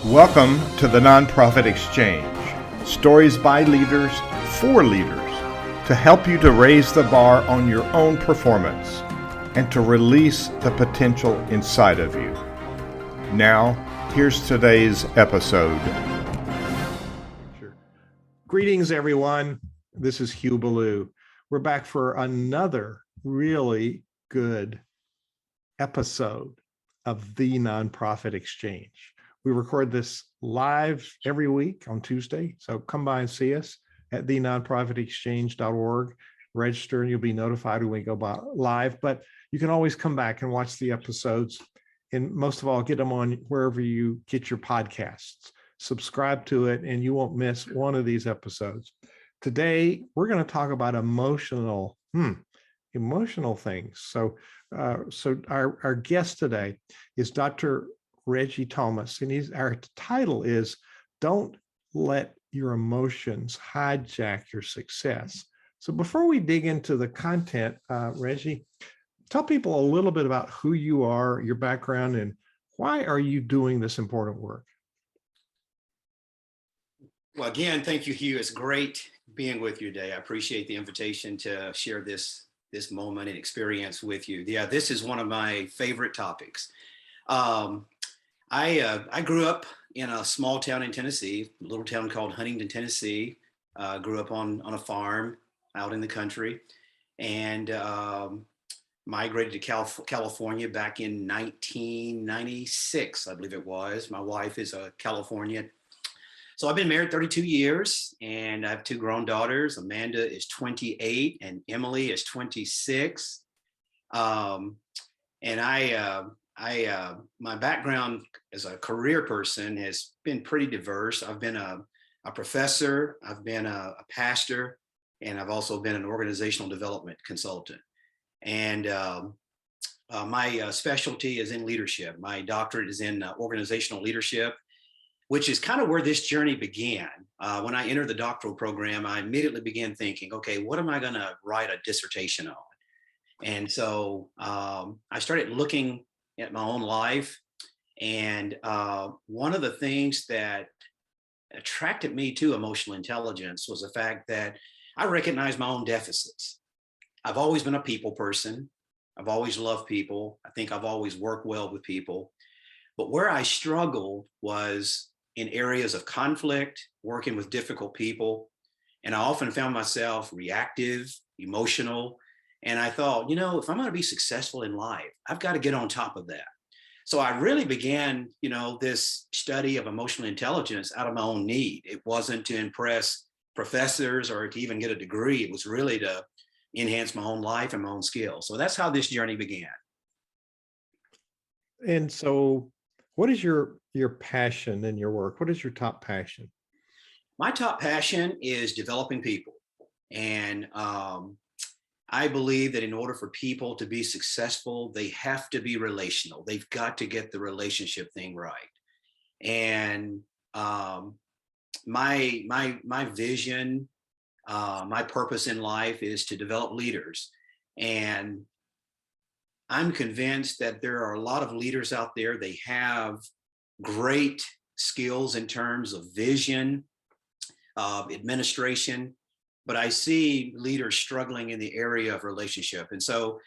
Welcome to the Nonprofit Exchange. Stories by leaders for leaders to help you to raise the bar on your own performance and to release the potential inside of you. Now, here's today's episode. Greetings, everyone. This is Hugh Ballou. We're back for another really good episode of the Nonprofit Exchange. We record this live every week on Tuesday, so come by and see us at thenonprofitexchange.org. Register and you'll be notified when we go by live, but you can always come back and watch the episodes, and most of all, get them on wherever you get your podcasts. Subscribe to it and you won't miss one of these episodes. Today, we're going to talk about emotional things. So our guest today is Dr. Reggie Thomas, and our title is "Don't Let Your Emotions Hijack Your Success." So before we dig into the content, Reggie, tell people a little bit about who you are, your background, and why are you doing this important work? Well, again, thank you, Hugh. It's great being with you today. I appreciate the invitation to share this moment and experience with you. Yeah, this is one of my favorite topics. I grew up in a small town in Tennessee, a little town called Huntington, Tennessee. Grew up on a farm out in the country, and migrated to California back in 1996, I believe it was. My wife is a Californian. So I've been married 32 years, and I have two grown daughters. Amanda is 28 and Emily is 26. And my background as a career person has been pretty diverse. I've been a professor, I've been a pastor, and I've also been an organizational development consultant. And my specialty is in leadership. My doctorate is in organizational leadership, which is kind of where this journey began. When I entered the doctoral program, I immediately began thinking, okay, what am I going to write a dissertation on? And so I started looking at my own life. And one of the things that attracted me to emotional intelligence was the fact that I recognized my own deficits. I've always been a people person. I've always loved people. I think I've always worked well with people. But where I struggled was in areas of conflict, working with difficult people. And I often found myself reactive, emotional. And I thought, if I'm going to be successful in life, I've got to get on top of that. So I really began, this study of emotional intelligence out of my own need. It wasn't to impress professors or to even get a degree. It was really to enhance my own life and my own skills. So that's how this journey began. And so what is your passion in your work? What is your top passion? My top passion is developing people. And I believe that in order for people to be successful, they have to be relational. They've got to get the relationship thing right. And my vision, my purpose in life is to develop leaders. And I'm convinced that there are a lot of leaders out there. They have great skills in terms of vision, administration, but I see leaders struggling in the area of relationship. And so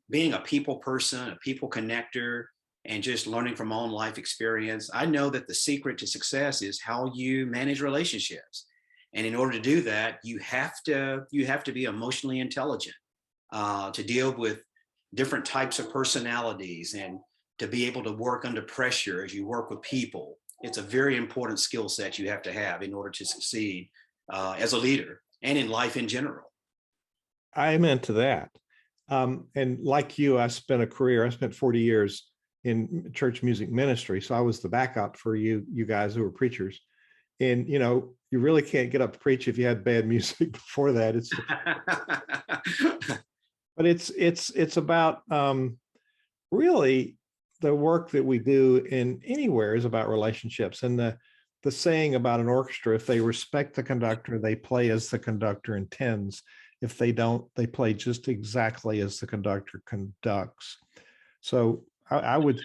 being a people person, a people connector, and just learning from my own life experience, I know that the secret to success is how you manage relationships. And in order to do that, you have to be emotionally intelligent to deal with different types of personalities and to be able to work under pressure as you work with people. It's a very important skill set you have to have in order to succeed as a leader and in life in general. I'm into that. And like you, I spent 40 years in church music ministry. So I was the backup for you guys who were preachers. And, you really can't get up to preach if you had bad music before that. But it's about really the work that we do in anywhere is about relationships. And the saying about an orchestra, if they respect the conductor, they play as the conductor intends. If they don't, they play just exactly as the conductor conducts. So I would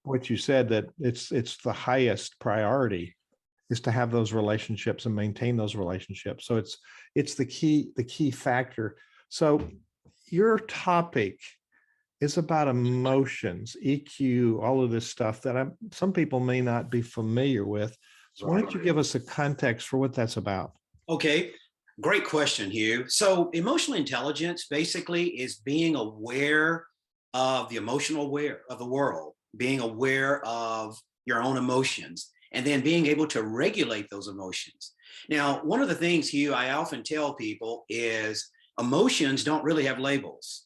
what you said, that it's the highest priority is to have those relationships and maintain those relationships. So it's the key factor. So your topic is about emotions, EQ, all of this stuff that some people may not be familiar with. So why don't you give us a context for what that's about? Okay, great question, Hugh. So emotional intelligence basically is being aware of the emotional aware of the world, being aware of your own emotions, and then being able to regulate those emotions. Now, one of the things, Hugh, I often tell people is emotions don't really have labels.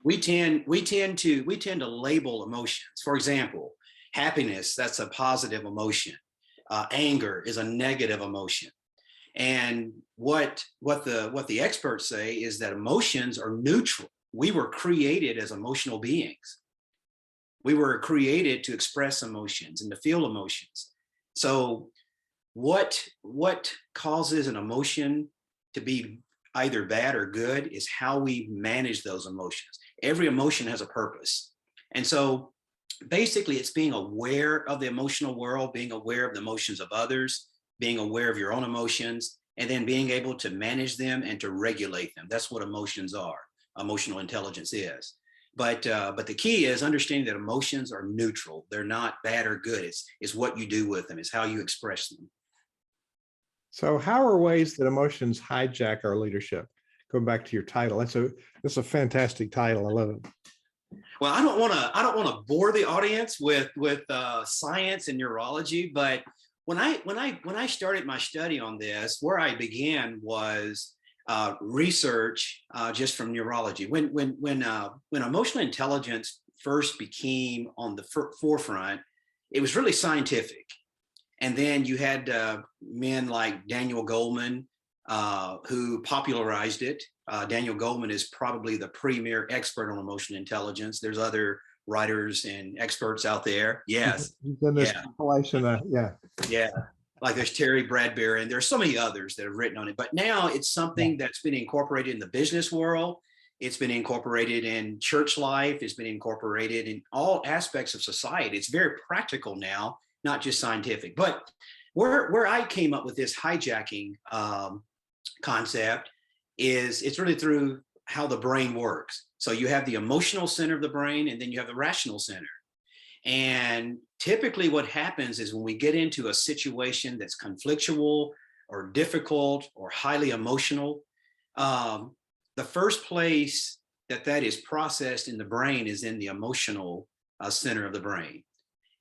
We tend to label emotions. For example, happiness, that's a positive emotion. Anger is a negative emotion. And what the experts say is that emotions are neutral. We were created as emotional beings. We were created to express emotions and to feel emotions. So what causes an emotion to be either bad or good is how we manage those emotions. Every emotion has a purpose. And so basically it's being aware of the emotional world, being aware of the emotions of others, being aware of your own emotions, and then being able to manage them and to regulate them. That's what emotions are. Emotional intelligence is. But the key is understanding that emotions are neutral. They're not bad or good. It's what you do with them. It's how you express them. So how are ways that emotions hijack our leadership? Going back to your title, that's a fantastic title. I love it. Well, I don't want to bore the audience with science and neurology, but when I started my study on this, where I began was research just from neurology. When emotional intelligence first became on the forefront, it was really scientific. And then you had men like Daniel Goleman, who popularized it. Daniel Goleman is probably the premier expert on emotional intelligence. There's other writers and experts out there. Yes. He's done this compilation. Yeah. Like there's Terry Bradbury, and there's so many others that have written on it. But now it's something that's been incorporated in the business world. It's been incorporated in church life. It's been incorporated in all aspects of society. It's very practical now, not just scientific. But where I came up with this hijacking concept is it's really through how the brain works. So you have the emotional center of the brain, and then you have the rational center. And typically what happens is when we get into a situation that's conflictual or difficult or highly emotional, the first place that is processed in the brain is in the emotional center of the brain.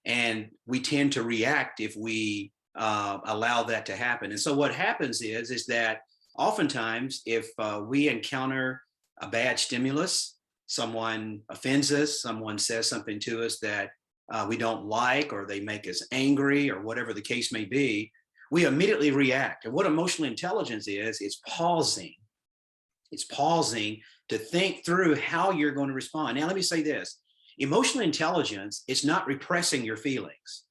And we tend to react if we allow that to happen. And so what happens is that oftentimes if we encounter a bad stimulus, someone offends us, someone says something to us that we don't like, or they make us angry, or whatever the case may be, we immediately react. And what emotional intelligence is, it's pausing. It's pausing to think through how you're going to respond. Now, let me say this. Emotional intelligence is not repressing your feelings.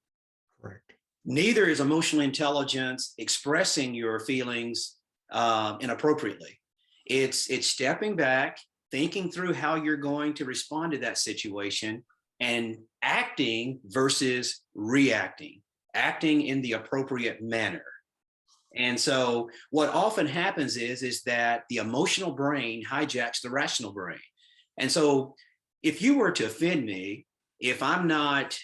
Correct. Neither is emotional intelligence expressing your feelings inappropriately. It's stepping back, thinking through how you're going to respond to that situation, and acting versus reacting, acting in the appropriate manner. And so what often happens is that the emotional brain hijacks the rational brain. And so if you were to offend me, if I'm not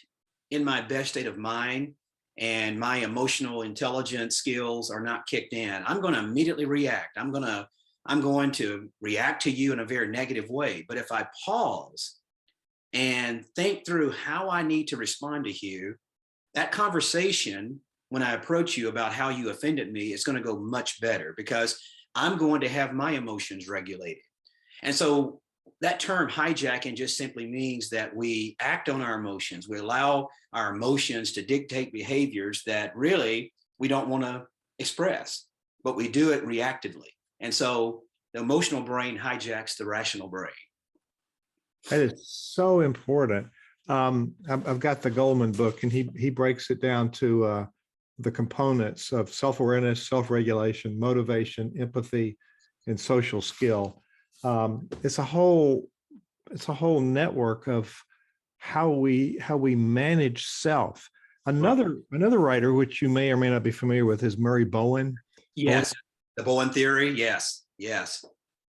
in my best state of mind and my emotional intelligence skills are not kicked in, I'm going to immediately react. I'm going to react to you in a very negative way. But if I pause and think through how I need to respond to you, that conversation, when I approach you about how you offended me, is going to go much better because I'm going to have my emotions regulated. And so that term hijacking just simply means that we act on our emotions. We allow our emotions to dictate behaviors that really we don't want to express, but we do it reactively. And so the emotional brain hijacks the rational brain. That is so important. I've got the Goleman book, and he breaks it down to the components of self-awareness, self-regulation, motivation, empathy, and social skill. It's a whole network of how we manage self. Another writer, which you may or may not be familiar with, is Murray Bowen. Yes. The Bowen theory. Yes. Yes.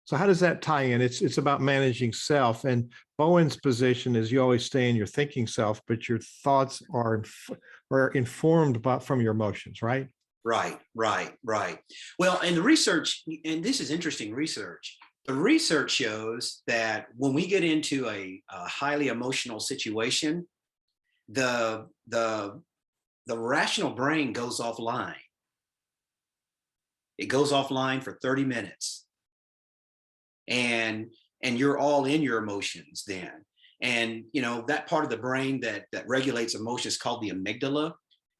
So how does that tie in? It's about managing self, and Bowen's position is you always stay in your thinking self, but your thoughts are informed from your emotions, right? Right. Well, and the research, and this is interesting research. The research shows that when we get into a highly emotional situation, the rational brain goes offline. It goes offline for 30 minutes. And you're all in your emotions then. And that part of the brain that regulates emotions is called the amygdala,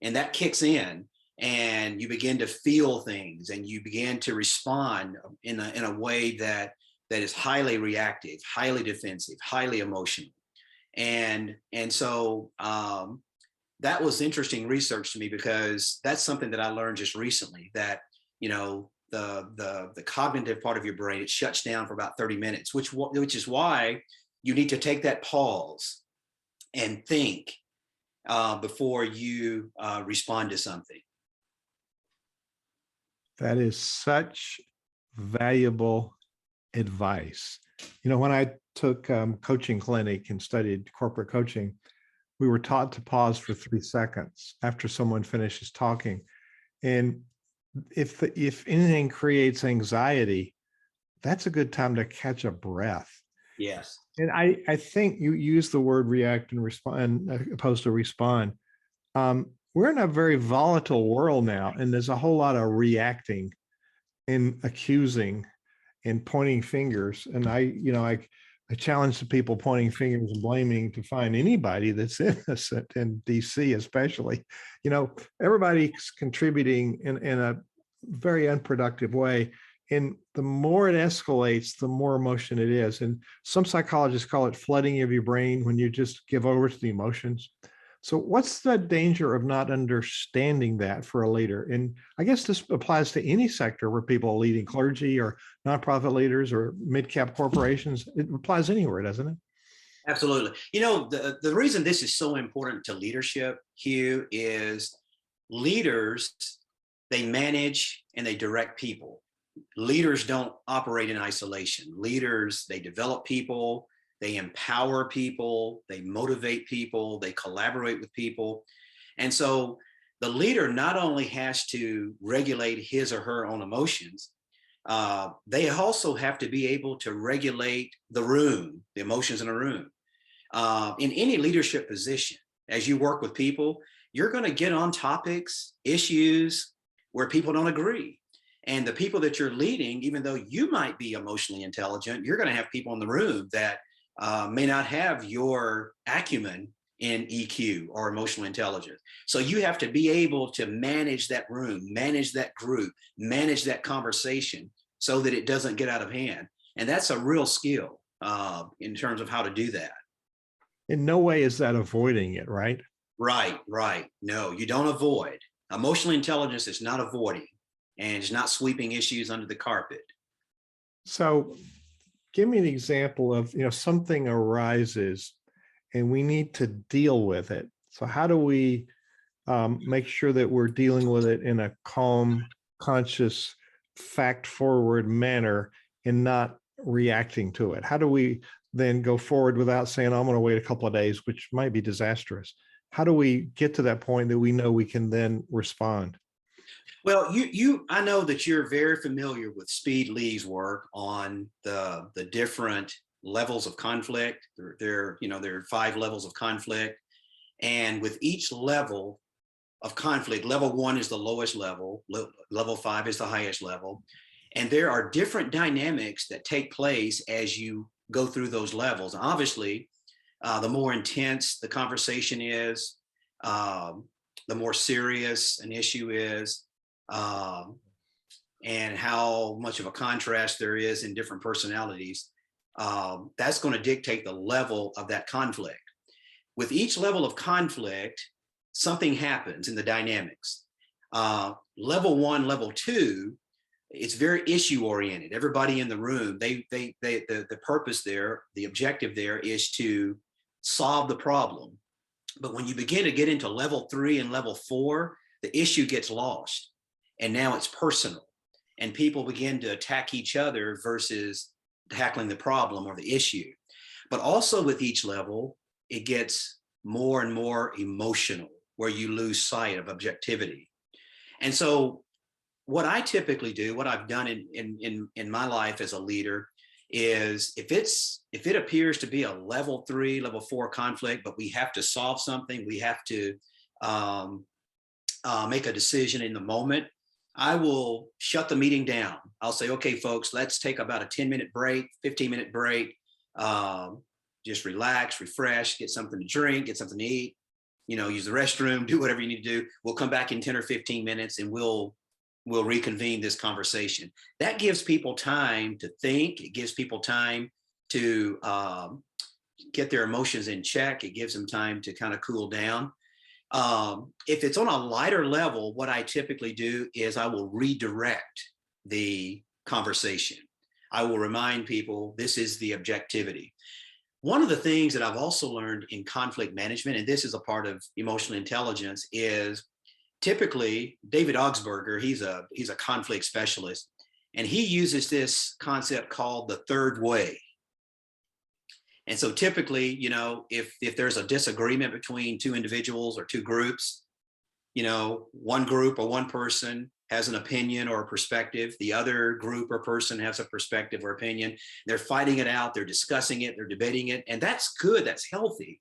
and that kicks in, and you begin to feel things, and you begin to respond in a way that is highly reactive, highly defensive, highly emotional. And so that was interesting research to me, because that's something that I learned just recently, that the cognitive part of your brain, it shuts down for about 30 minutes, which is why you need to take that pause and think before you respond to something. That is such valuable advice. When I took coaching clinic and studied corporate coaching, we were taught to pause for 3 seconds after someone finishes talking. And if anything creates anxiety, that's a good time to catch a breath. Yes. And I think you use the word react and respond opposed to respond. We're in a very volatile world now, and there's a whole lot of reacting and accusing and pointing fingers. And I challenge the people pointing fingers and blaming to find anybody that's innocent in DC, especially. Everybody's contributing in a very unproductive way. And the more it escalates, the more emotion it is. And some psychologists call it flooding of your brain when you just give over to the emotions. So what's the danger of not understanding that for a leader? And I guess this applies to any sector where people are leading, clergy or nonprofit leaders or mid-cap corporations. It applies anywhere, doesn't it? Absolutely. The reason this is so important to leadership, Hugh, is leaders, they manage and they direct people. Leaders don't operate in isolation. Leaders, they develop people, they empower people, they motivate people, they collaborate with people. And so the leader not only has to regulate his or her own emotions, they also have to be able to regulate the room, the emotions in a room. In any leadership position, as you work with people, you're going to get on topics, issues where people don't agree. And the people that you're leading, even though you might be emotionally intelligent, you're going to have people in the room that may not have your acumen in EQ or emotional intelligence. So you have to be able to manage that room, manage that group, manage that conversation so that it doesn't get out of hand. And that's a real skill in terms of how to do that. In no way is that avoiding it, right? Right. No, you don't avoid. Emotional intelligence is not avoiding, and it's not sweeping issues under the carpet. So give me an example of, something arises and we need to deal with it. So how do we make sure that we're dealing with it in a calm, conscious, fact-forward manner and not reacting to it? How do we then go forward without saying, I'm going to wait a couple of days, which might be disastrous? How do we get to that point that we know we can then respond? Well, I know that you're very familiar with Speed Lee's work on the different levels of conflict. There are 5 levels of conflict, and with each level of conflict, level 1 is the lowest level, level 5 is the highest level, and there are different dynamics that take place as you go through those levels. Obviously, the more intense the conversation is, the more serious an issue is. And how much of a contrast there is in different personalities, that's going to dictate the level of that conflict. With each level of conflict, something happens in the dynamics. Level 1, level 2, it's very issue oriented. Everybody in the room, the purpose there, the objective there is to solve the problem. But when you begin to get into level 3 and level 4, the issue gets lost. And now it's personal. And people begin to attack each other versus tackling the problem or the issue. But also with each level, it gets more and more emotional, where you lose sight of objectivity. And so what I typically do, what I've done in my life as a leader, is if it appears to be a level 3, level 4 conflict, but we have to solve something, we have to make a decision in the moment, I will shut the meeting down. I'll say, okay, folks, let's take about a 10-minute break, 15-minute break. Just relax, refresh, get something to drink, get something to eat, use the restroom, do whatever you need to do. We'll come back in 10 or 15 minutes and we'll reconvene this conversation. That gives people time to think. It gives people time to get their emotions in check. It gives them time to kind of cool down. If it's on a lighter level, what I typically do is I will redirect the conversation. I will remind people this is the objectivity. One of the things that I've also learned in conflict management, and this is a part of emotional intelligence, is typically David Augsburger, he's a conflict specialist, and he uses this concept called the third way. And so typically, if there's a disagreement between two individuals or two groups, one group or one person has an opinion or a perspective, the other group or person has a perspective or opinion, they're fighting it out, they're discussing it, they're debating it, and that's good, that's healthy.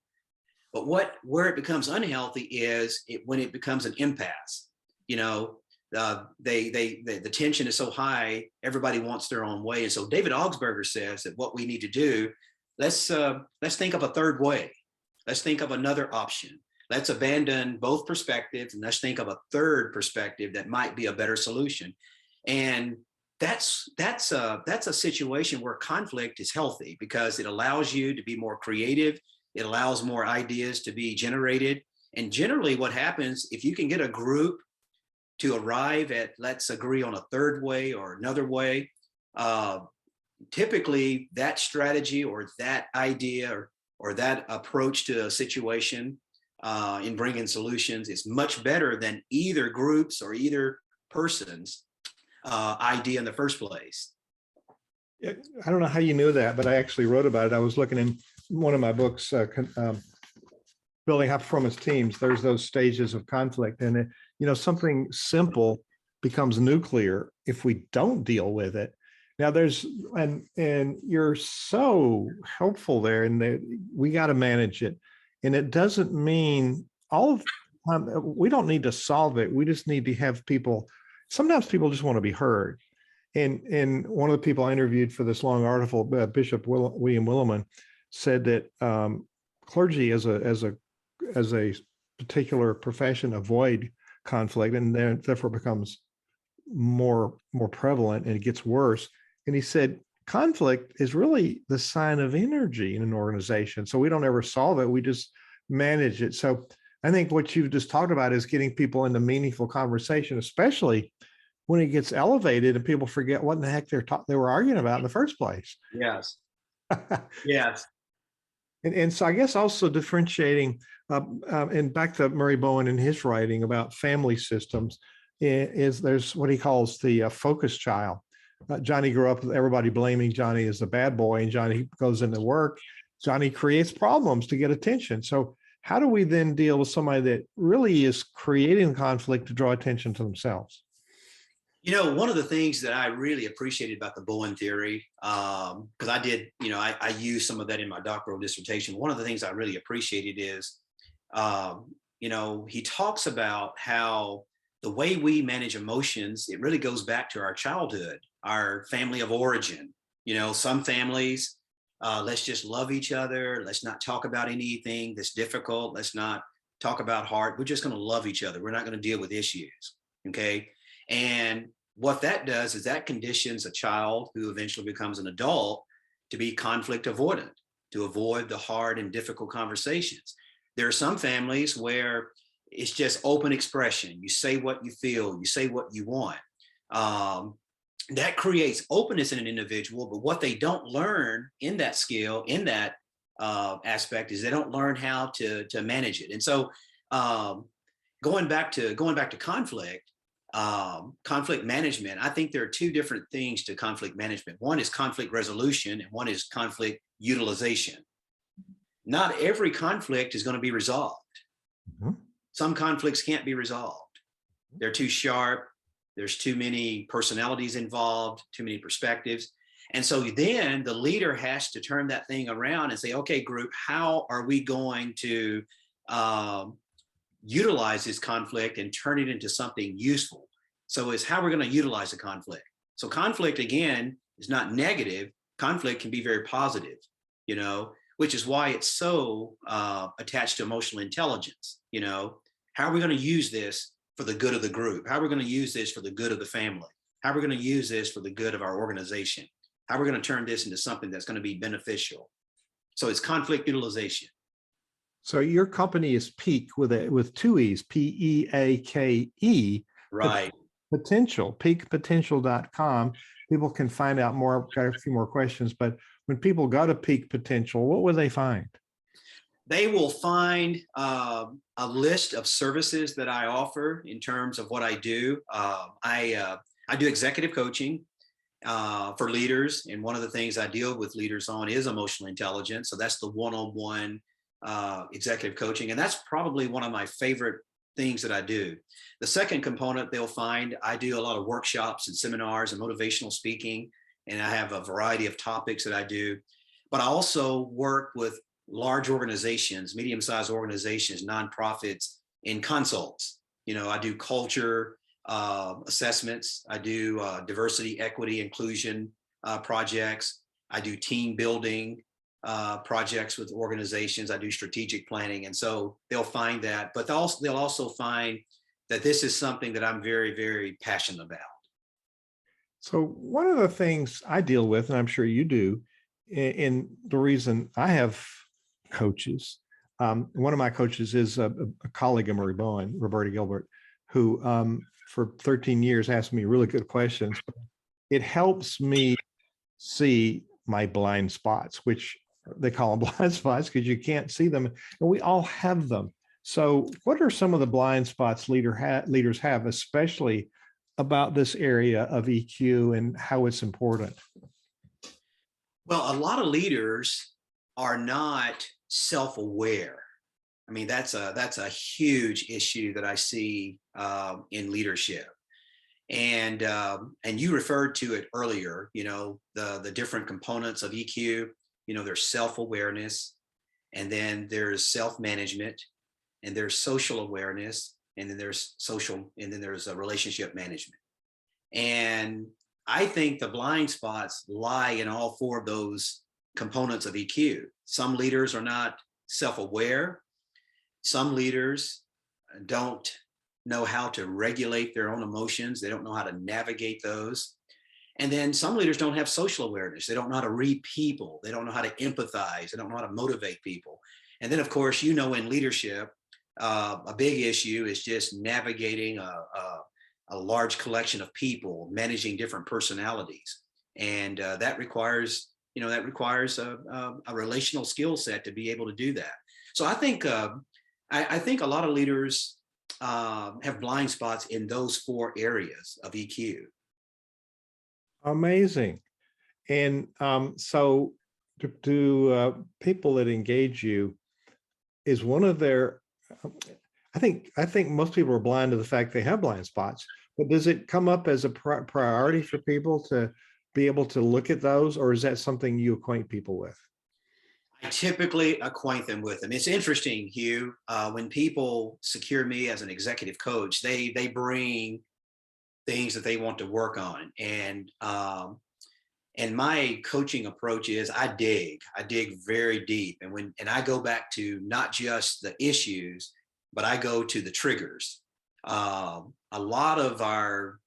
But where it becomes unhealthy is when it becomes an impasse. The tension is so high, everybody wants their own way. And so David Augsburger says that what we need to do, let's think of a third way. Let's think of another option. Let's abandon both perspectives and let's think of a third perspective that might be a better solution. And that's a situation where conflict is healthy because it allows you to be more creative. It allows more ideas to be generated. And generally what happens, if you can get a group to arrive at, let's agree on a third way or another way, typically that strategy or that idea or that approach to a situation in bringing solutions is much better than either groups or either person's idea in the first place. I don't know how you knew that, but I actually wrote about it. I was looking in one of my books, Building High Performance Teams. There's those stages of conflict, and something simple becomes nuclear if we don't deal with it. Now and you're so helpful there, and we got to manage it. And it doesn't mean all of the time, we don't need to solve it. We just need to have people. Sometimes people just want to be heard. And one of the people I interviewed for this long article, Bishop William Willimon, said that clergy as a particular profession avoid conflict, and therefore becomes more prevalent and it gets worse. And he said conflict is really the sign of energy in an organization. So we don't ever solve it, we just manage it. So I think what you've just talked about is getting people into meaningful conversation, especially when it gets elevated and people forget what in the heck they were arguing about in the first place. Yes. Yes. And so I guess also differentiating, and back to Murray Bowen and his writing about family systems, is there's what he calls the focus child. Johnny grew up with everybody blaming Johnny as the bad boy, and Johnny goes into work. Johnny creates problems to get attention. So how do we then deal with somebody that really is creating conflict to draw attention to themselves? One of the things that I really appreciated about the Bowen theory, because I did, I used some of that in my doctoral dissertation. One of the things I really appreciated is, he talks about how the way we manage emotions, it really goes back to our childhood, our family of origin. Some families, let's just love each other. Let's not talk about anything that's difficult. Let's not talk about hard. We're just going to love each other. We're not going to deal with issues. Okay. And what that does is that conditions a child who eventually becomes an adult to be conflict avoidant, to avoid the hard and difficult conversations. There are some families where it's just open expression. You say what you feel, you say what you want. That creates openness in an individual, but what they don't learn in that skill, in that aspect is they don't learn how to manage it. And so going back to conflict, conflict management, I think there are two different things to conflict management. One is conflict resolution, and one is conflict utilization. Not every conflict is going to be resolved. Mm-hmm. Some conflicts can't be resolved. They're too sharp. There's too many personalities involved, too many perspectives. And so then the leader has to turn that thing around and say, okay, group, how are we going to utilize this conflict and turn it into something useful? So it's how we're going to utilize the conflict. So conflict, again, is not negative. Conflict can be very positive, you know, which is why it's so attached to emotional intelligence. You know, how are we going to use this for the good of the group? How are we going to use this for the good of the family? How are we going to use this for the good of our organization? How are we going to turn this into something that's going to be beneficial? So it's conflict utilization. So your company is Peak with two E's, Peake. Right. Potential, peakpotential.com. People can find out more. I've got a few more questions, but when people go to Peak Potential, what will they find? They will find a list of services that I offer in terms of what I do. I do executive coaching for leaders. And one of the things I deal with leaders on is emotional intelligence. So that's the one-on-one executive coaching. And that's probably one of my favorite things that I do. The second component they'll find, I do a lot of workshops and seminars and motivational speaking, and I have a variety of topics that I do. But I also work with large organizations, medium-sized organizations, nonprofits, in consults. You know, I do culture assessments. I do diversity, equity, inclusion projects. I do team building projects with organizations. I do strategic planning. And so they'll find that, but they'll also find that this is something that I'm very, very passionate about. So one of the things I deal with, and I'm sure you do, and the reason I have coaches, one of my coaches is a colleague of Murray Bowen, Roberta Gilbert, who for 13 years asked me really good questions. It helps me see my blind spots, which they call them blind spots because you can't see them, and we all have them. So what are some of the blind spots leaders have, especially about this area of EQ and how it's important? Well, a lot of leaders are not self-aware. I mean, that's a huge issue that I see in leadership. And you referred to it earlier, you know, the different components of EQ. You know, there's self-awareness, and then there's self-management, and there's social awareness, and then there's a relationship management. And I think the blind spots lie in all four of those components of EQ. Some leaders are not self-aware. Some leaders don't know how to regulate their own emotions. They don't know how to navigate those. And then some leaders don't have social awareness. They don't know how to read people. They don't know how to empathize. They don't know how to motivate people. And then, of course, you know, in leadership, a big issue is just navigating a large collection of people, managing different personalities. And that requires a relational skill set to be able to do that. So I think a lot of leaders have blind spots in those four areas of EQ. Amazing. And so to people that engage you, is one of their, I think most people are blind to the fact they have blind spots, but does it come up as a priority for people to be able to look at those, or is that something you acquaint people with? I typically acquaint them with them. It's interesting, Hugh, when people secure me as an executive coach, they bring things that they want to work on. And my coaching approach is I dig very deep. And I go back to not just the issues, but I go to the triggers. A lot of our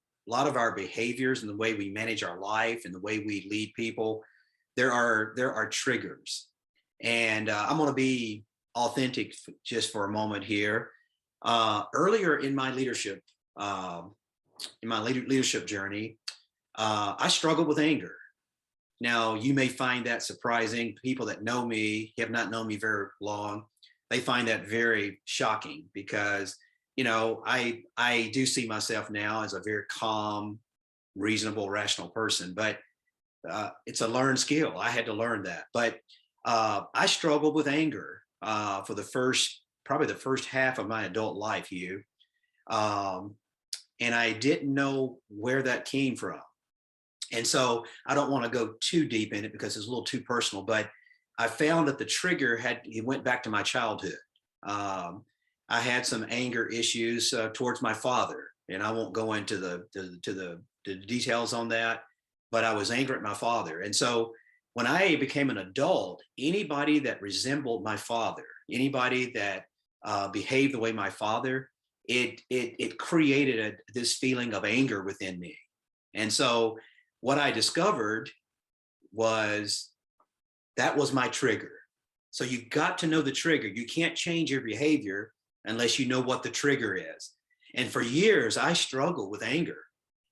behaviors and the way we manage our life and the way we lead people, there are triggers. And I'm going to be authentic just for a moment here. Earlier in my leadership journey, I struggled with anger. Now, you may find that surprising. People that know me, have not known me very long, they find that very shocking because, I do see myself now as a very calm, reasonable, rational person, but it's a learned skill. I had to learn that. But I struggled with anger for probably the first half of my adult life, Hugh. And I didn't know where that came from. And so I don't want to go too deep in it because it's a little too personal, but I found that the trigger it went back to my childhood. I had some anger issues towards my father, and I won't go into the details on that, but I was angry at my father. And so when I became an adult, anybody that resembled my father, anybody that behaved the way my father, it created this feeling of anger within me. And so what I discovered was that was my trigger. So you got to know the trigger. You can't change your behavior unless you know what the trigger is. And for years, I struggled with anger.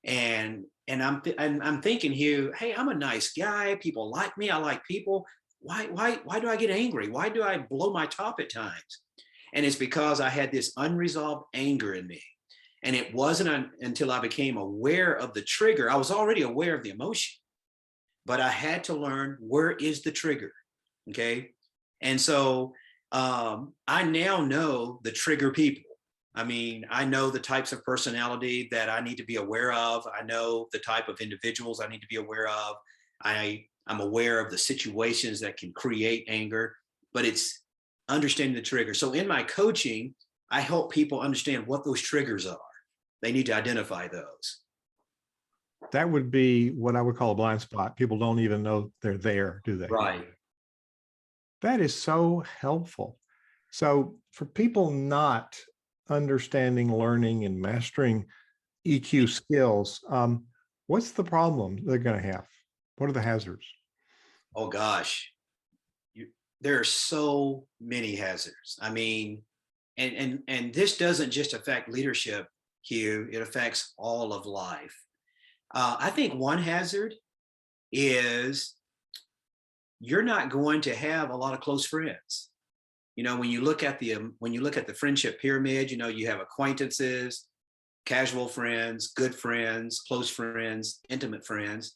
And I'm thinking, Hugh, hey, I'm a nice guy. People like me. I like people. Why do I get angry? Why do I blow my top at times? And it's because I had this unresolved anger in me. And it wasn't until I became aware of the trigger. I was already aware of the emotion, but I had to learn, where is the trigger? Okay. And so I now know the trigger people. I mean, I know the types of personality that I need to be aware of. I know the type of individuals I need to be aware of. I'm aware of the situations that can create anger, but it's understanding the trigger. So in my coaching, I help people understand what those triggers are. They need to identify those. That would be what I would call a blind spot. People don't even know they're there, do they? Right. That is so helpful. So for people not understanding, learning, and mastering EQ skills, what's the problem they're going to have? What are the hazards? Oh gosh, there are so many hazards. I mean, and this doesn't just affect leadership, Hugh. It affects all of life. I think one hazard is you're not going to have a lot of close friends. When you look at the friendship pyramid, you have acquaintances, casual friends, good friends, close friends, intimate friends.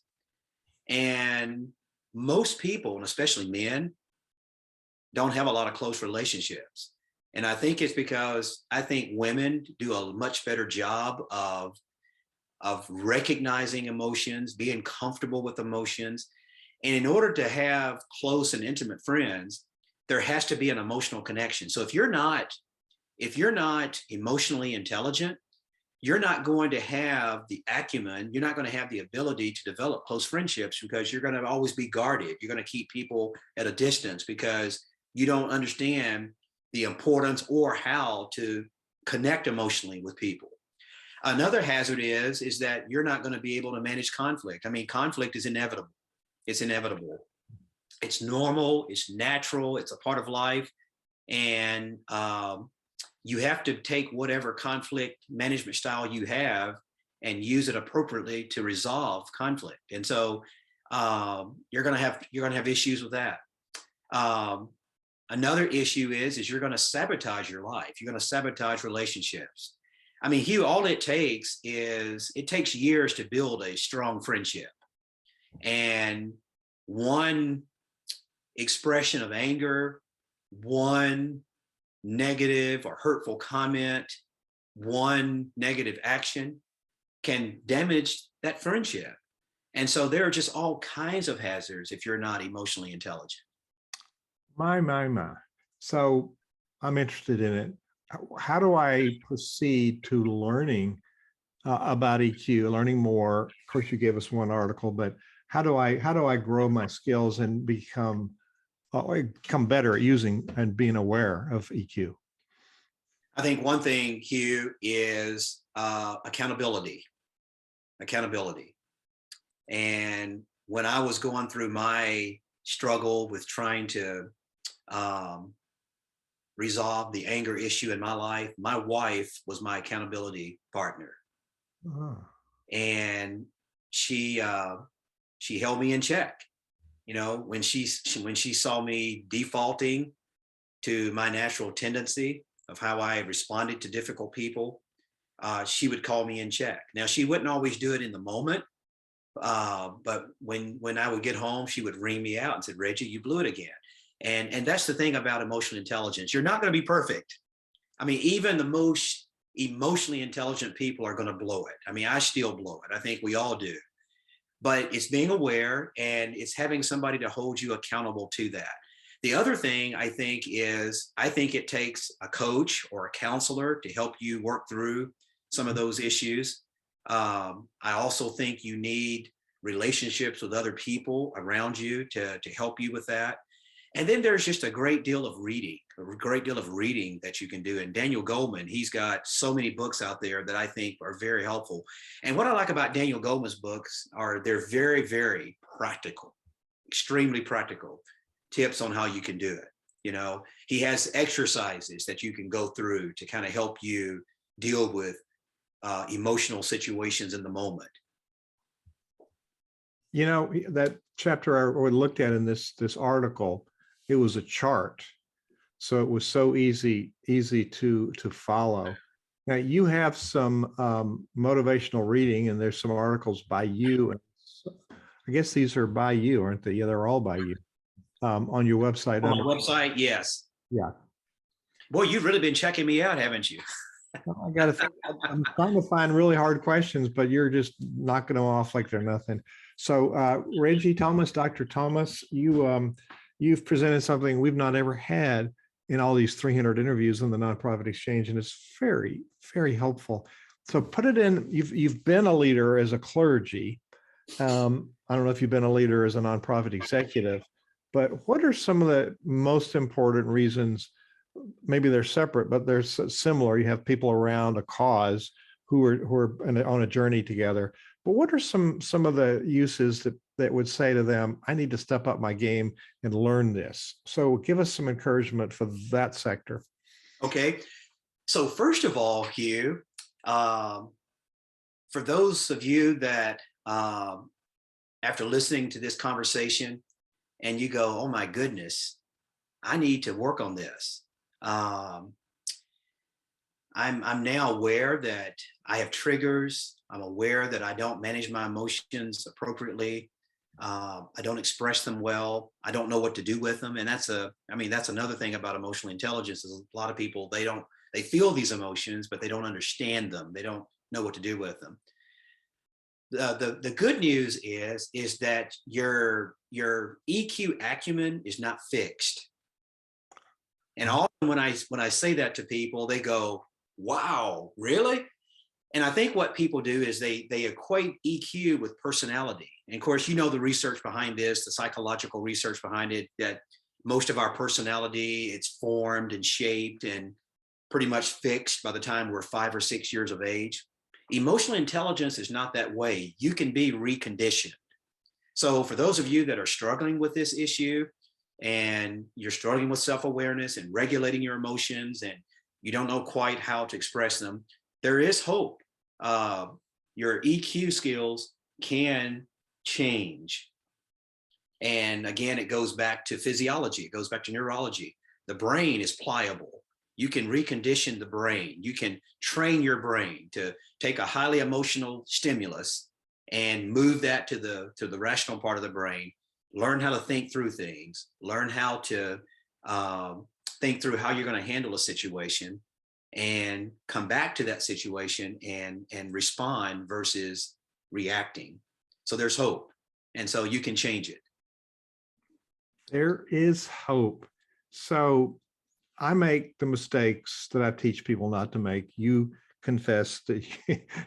And most people, and especially men, don't have a lot of close relationships. And I think it's because I think women do a much better job of recognizing emotions, being comfortable with emotions. And in order to have close and intimate friends, there has to be an emotional connection. So if you're not emotionally intelligent, you're not going to have the acumen, you're not going to have the ability to develop close friendships because you're going to always be guarded. You're going to keep people at a distance because you don't understand the importance or how to connect emotionally with people. Another hazard is that you're not going to be able to manage conflict. I mean, conflict is inevitable. It's inevitable. It's normal. It's natural. It's a part of life. And you have to take whatever conflict management style you have and use it appropriately to resolve conflict. And so you're going to have issues with that. Another issue is you're going to sabotage your life. You're going to sabotage relationships. I mean, Hugh, all it takes years to build a strong friendship. And one expression of anger, one negative or hurtful comment, one negative action can damage that friendship. And so there are just all kinds of hazards if you're not emotionally intelligent. My. So I'm interested in it. How do I proceed to learning about EQ, learning more? Of course, you gave us one article, but how do I grow my skills and become better at using and being aware of EQ? I think one thing, Hugh, is accountability. And when I was going through my struggle with trying to resolve the anger issue in my life, my wife was my accountability partner. Oh. And she held me in check. When she saw me defaulting to my natural tendency of how I responded to difficult people, she would call me in check. Now, she wouldn't always do it in the moment, but when I would get home, she would ring me out and said, "Reggie, you blew it again." And that's the thing about emotional intelligence. You're not going to be perfect. I mean, even the most emotionally intelligent people are going to blow it. I mean, I still blow it. I think we all do. But it's being aware, and it's having somebody to hold you accountable to that. The other thing I think it takes a coach or a counselor to help you work through some of those issues. I also think you need relationships with other people around you to help you with that. And then there's just a great deal of reading that you can do. And Daniel Goleman, he's got so many books out there that I think are very helpful. And what I like about Daniel Goleman's books are they're very, very practical, extremely practical tips on how you can do it. He has exercises that you can go through to kind of help you deal with emotional situations in the moment. That chapter I looked at in this article, it was a chart. So it was so easy to follow. Now you have some motivational reading, and there's some articles by you. And I guess these are by you, aren't they? Yeah, they're all by you on your website. On the website, yes. Yeah. Boy, you've really been checking me out, haven't you? I got to think. I'm trying to find really hard questions, but you're just knocking them off like they're nothing. So Reggie Thomas, Dr. Thomas, you've presented something we've not ever had in all these 300 interviews in the Nonprofit Exchange, and it's very, very helpful. So put it in. You've been a leader as a clergy. I don't know if you've been a leader as a nonprofit executive, but what are some of the most important reasons? Maybe they're separate, but they're similar. You have people around a cause who are on a journey together. But what are some of the uses that would say to them, I need to step up my game and learn this? So give us some encouragement for that sector. Okay. So first of all, Hugh, for those of you that after listening to this conversation and you go, oh my goodness, I need to work on this. I'm now aware that I have triggers. I'm aware that I don't manage my emotions appropriately. I don't express them well. I don't know what to do with them. And that's another thing about emotional intelligence is a lot of people, they feel these emotions, but they don't understand them. They don't know what to do with them. The good news is that your EQ acumen is not fixed. And often when I say that to people, they go, wow, really? And I think what people do is they equate EQ with personality. And of course, the research behind this, the psychological research behind it, that most of our personality, it's formed and shaped and pretty much fixed by the time we're 5 or 6 years of age. Emotional intelligence is not that way. You can be reconditioned. So for those of you that are struggling with this issue, and you're struggling with self-awareness and regulating your emotions, and you don't know quite how to express them, there is hope. Your EQ skills can change. And again, it goes back to physiology. It goes back to neurology. The brain is pliable. You can recondition the brain. You can train your brain to take a highly emotional stimulus and move that to the rational part of the brain. Learn how to think through things, learn how to think through how you're going to handle a situation and come back to that situation and respond versus reacting. So there's hope. And so you can change it. There is hope. So I make the mistakes that I teach people not to make. You confess that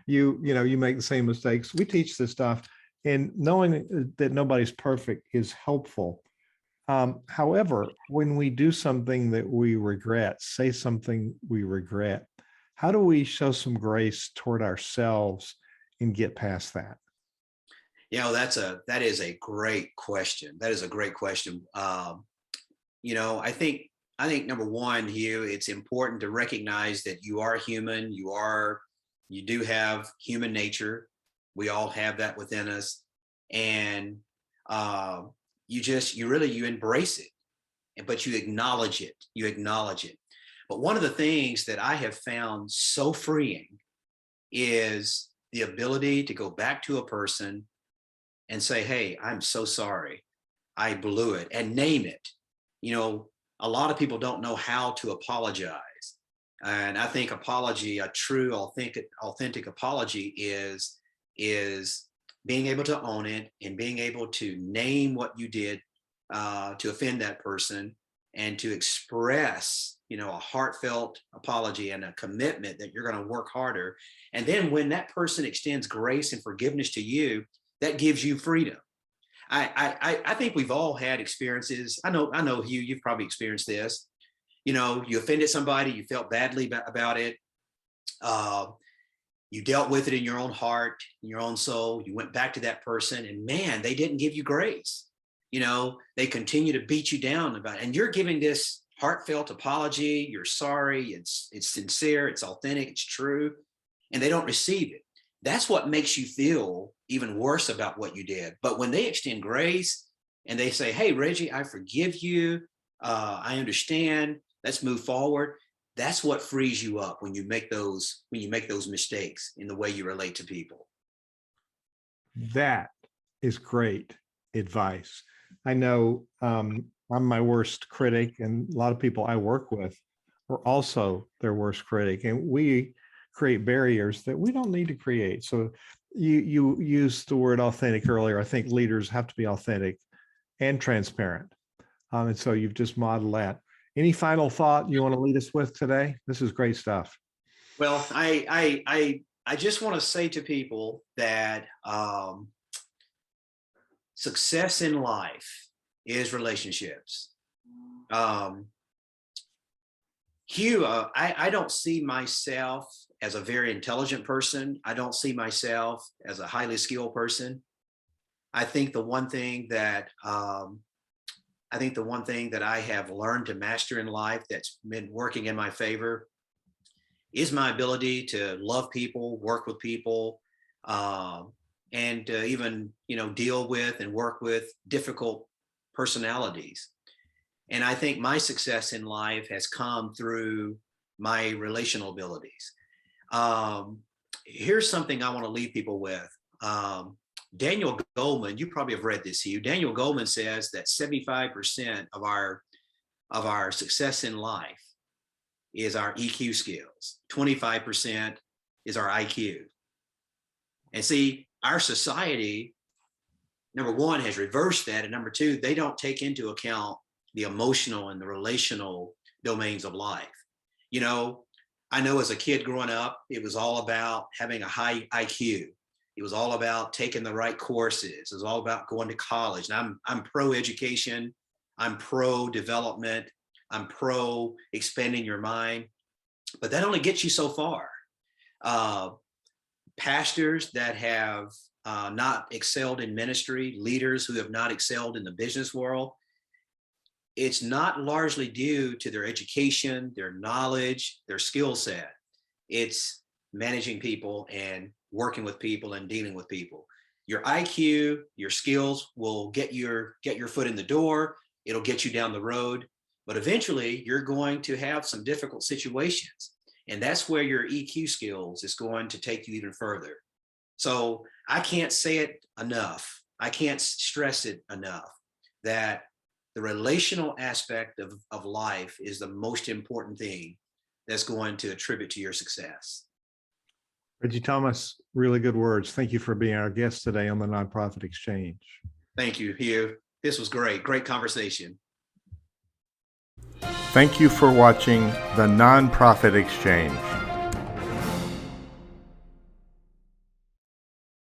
you make the same mistakes. We teach this stuff. And knowing that nobody's perfect is helpful. However, when we do something that we regret, say something we regret, how do we show some grace toward ourselves and get past that? That is a great question. That is a great question. I think number one, Hugh, it's important to recognize that you are human. You do have human nature. We all have that within us. And you embrace it, but you acknowledge it. But one of the things that I have found so freeing is the ability to go back to a person and say, hey, I'm so sorry, I blew it, and name it. A lot of people don't know how to apologize. And I think apology, a true, authentic apology is being able to own it and being able to name what you did to offend that person, and to express, a heartfelt apology and a commitment that you're going to work harder. And then when that person extends grace and forgiveness to you, that gives you freedom. I think we've all had experiences. I know, Hugh, you've probably experienced this. You offended somebody, you felt badly about it. You dealt with it in your own heart, in your own soul. You went back to that person, and man, they didn't give you grace. They continue to beat you down about it. And you're giving this heartfelt apology. You're sorry. It's sincere. It's authentic. It's true. And they don't receive it. That's what makes you feel even worse about what you did. But when they extend grace and they say, hey, Reggie, I forgive you. I understand. Let's move forward. That's what frees you up when you make those mistakes in the way you relate to people. That is great advice. I know I'm my worst critic, and a lot of people I work with are also their worst critic, and we create barriers that we don't need to create. So you used the word authentic earlier. I think leaders have to be authentic and transparent. And so you've just modeled that. Any final thought you want to lead us with today? This is great stuff. Well, I just want to say to people that success in life is relationships. Hugh, I don't see myself as a very intelligent person. I don't see myself as a highly skilled person. I think the one thing that I have learned to master in life that's been working in my favor is my ability to love people, work with people, and even deal with and work with difficult personalities. And I think my success in life has come through my relational abilities. Here's something I want to leave people with. Daniel Goleman, you probably have read this, Hugh. Daniel Goleman says that 75% of our success in life is our EQ skills. 25% is our IQ. And see, our society, number one, has reversed that. And number two, they don't take into account the emotional and the relational domains of life. I know as a kid growing up, it was all about having a high IQ. It was all about taking the right courses. It was all about going to college. And I'm pro education. I'm pro development. I'm pro expanding your mind. But that only gets you so far. Pastors that have not excelled in ministry, leaders who have not excelled in the business world, it's not largely due to their education, their knowledge, their skill set. It's managing people and working with people and dealing with people. Your IQ, your skills will get your foot in the door. It'll get you down the road, but eventually you're going to have some difficult situations. And that's where your EQ skills is going to take you even further. So I can't say it enough. I can't stress it enough that the relational aspect of life is the most important thing that's going to attribute to your success. Reggie Thomas, really good words. Thank you for being our guest today on the Nonprofit Exchange. Thank you, Hugh. This was great. Great conversation. Thank you for watching the Nonprofit Exchange.